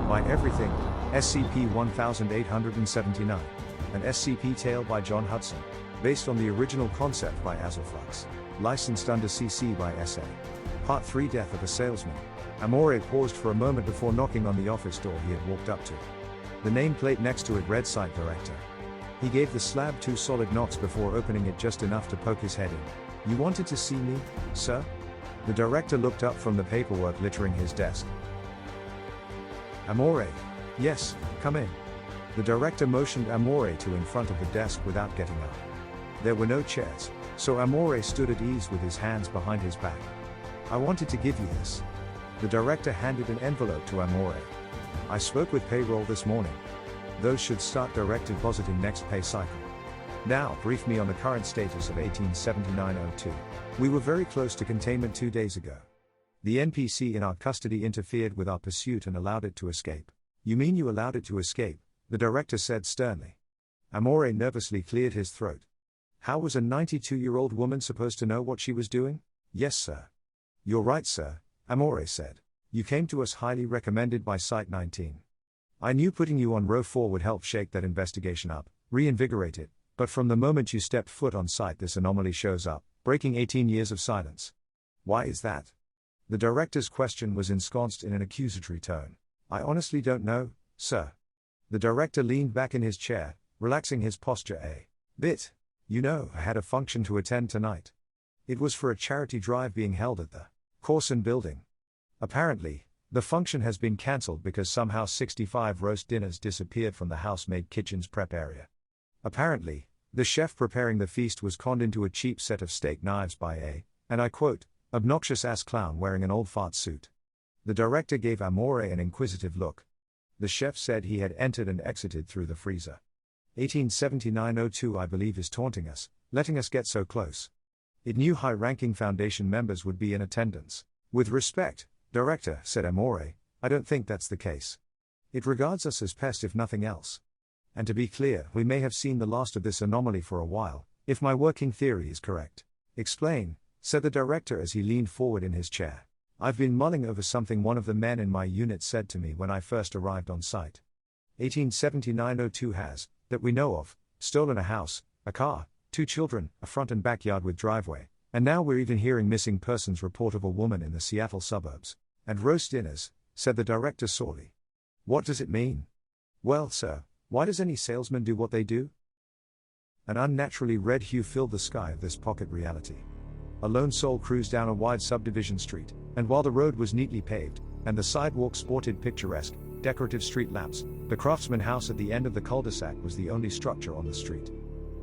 My Everything, SCP-1879. An SCP Tale by John Hudson, based on the original concept by azzleflux. Licensed under CC by SA. Part 3 Death of a Salesman. Amore paused for a moment before knocking on the office door he had walked up to. The nameplate next to it read Site Director. He gave the slab 2 solid knocks before opening it just enough to poke his head in. "You wanted to see me, sir?" The director looked up from the paperwork littering his desk. "Amore. Yes, come in." The director motioned Amore to in front of the desk without getting up. There were no chairs, so Amore stood at ease with his hands behind his back. "I wanted to give you this." The director handed an envelope to Amore. "I spoke with payroll this morning. Those should start direct depositing next pay cycle. Now, brief me on the current status of 1879-02. We were very close to containment 2 days ago. The NPC in our custody interfered with our pursuit and allowed it to escape." "You mean you allowed it to escape?" the director said sternly. Amore nervously cleared his throat. "How was a 92-year-old woman supposed to know what she was doing?" "Yes, sir." "You're right, sir," Amore said. "You came to us highly recommended by Site 19. I knew putting you on row 4 would help shake that investigation up, reinvigorate it, but from the moment you stepped foot on site this anomaly shows up, breaking 18 years of silence." "Why is that?" The director's question was ensconced in an accusatory tone. "I honestly don't know, sir." The director leaned back in his chair, relaxing his posture a bit. "You know, I had a function to attend tonight. It was for a charity drive being held at the Corson building. Apparently, the function has been cancelled because somehow 65 roast dinners disappeared from the housemaid kitchen's prep area. Apparently, the chef preparing the feast was conned into a cheap set of steak knives by a, and I quote, obnoxious ass clown wearing an old fart suit." The director gave Amore an inquisitive look. "The chef said he had entered and exited through the freezer. 1879-02 I believe is taunting us, letting us get so close. It knew high-ranking Foundation members would be in attendance." "With respect, Director," said Amore, "I don't think that's the case. It regards us as pests if nothing else. And to be clear, we may have seen the last of this anomaly for a while, if my working theory is correct." "Explain," said the director as he leaned forward in his chair. "I've been mulling over something one of the men in my unit said to me when I first arrived on site. 1879-02 has, that we know of, stolen a house, a car, 2 children, a front and backyard with driveway, and now we're even hearing missing persons report of a woman in the Seattle suburbs. And roast dinners," said the director sorely. "What does it mean?" "Well, sir, why does any salesman do what they do?" An unnaturally red hue filled the sky of this pocket reality. A lone soul cruised down a wide subdivision street, and while the road was neatly paved, and the sidewalk sported picturesque, decorative street lamps, the Craftsman house at the end of the cul-de-sac was the only structure on the street.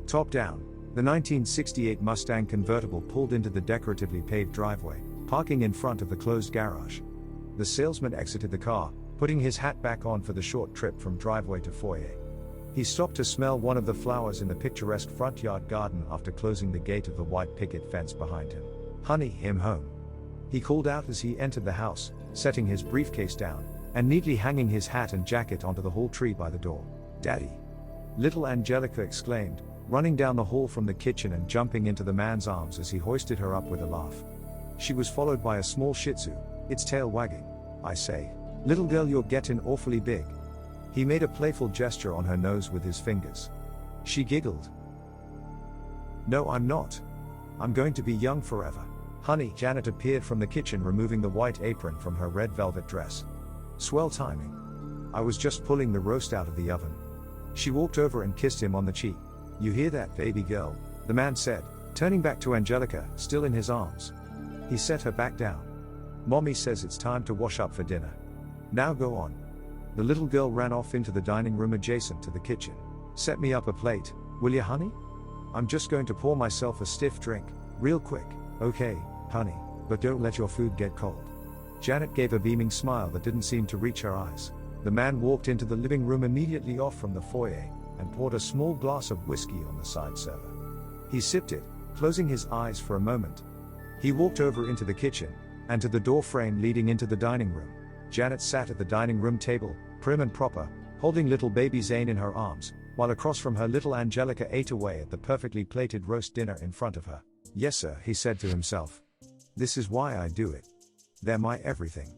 Top down, the 1968 Mustang convertible pulled into the decoratively paved driveway, parking in front of the closed garage. The salesman exited the car, putting his hat back on for the short trip from driveway to foyer. He stopped to smell one of the flowers in the picturesque front yard garden after closing the gate of the white picket fence behind him. "Honey, him home," he called out as he entered the house, setting his briefcase down, and neatly hanging his hat and jacket onto the hall tree by the door. "Daddy!" little Angelica exclaimed, running down the hall from the kitchen and jumping into the man's arms as he hoisted her up with a laugh. She was followed by a small Shih Tzu, its tail wagging. "I say, little girl, you're getting awfully big." He made a playful gesture on her nose with his fingers. She giggled. "No, I'm not. I'm going to be young forever." "Honey," Janet appeared from the kitchen removing the white apron from her red velvet dress. "Swell timing. I was just pulling the roast out of the oven." She walked over and kissed him on the cheek. "You hear that, baby girl?" the man said, turning back to Angelica, still in his arms. He set her back down. "Mommy says it's time to wash up for dinner. Now go on." The little girl ran off into the dining room adjacent to the kitchen. "Set me up a plate, will you, honey? I'm just going to pour myself a stiff drink, real quick." "Okay, honey, but don't let your food get cold." Janet gave a beaming smile that didn't seem to reach her eyes. The man walked into the living room immediately off from the foyer, and poured a small glass of whiskey on the side server. He sipped it, closing his eyes for a moment. He walked over into the kitchen, and to the door frame leading into the dining room. Janet sat at the dining room table, prim and proper, holding little baby Zane in her arms, while across from her little Angelica ate away at the perfectly plated roast dinner in front of her. "Yes, sir," he said to himself. "This is why I do it. They're my everything."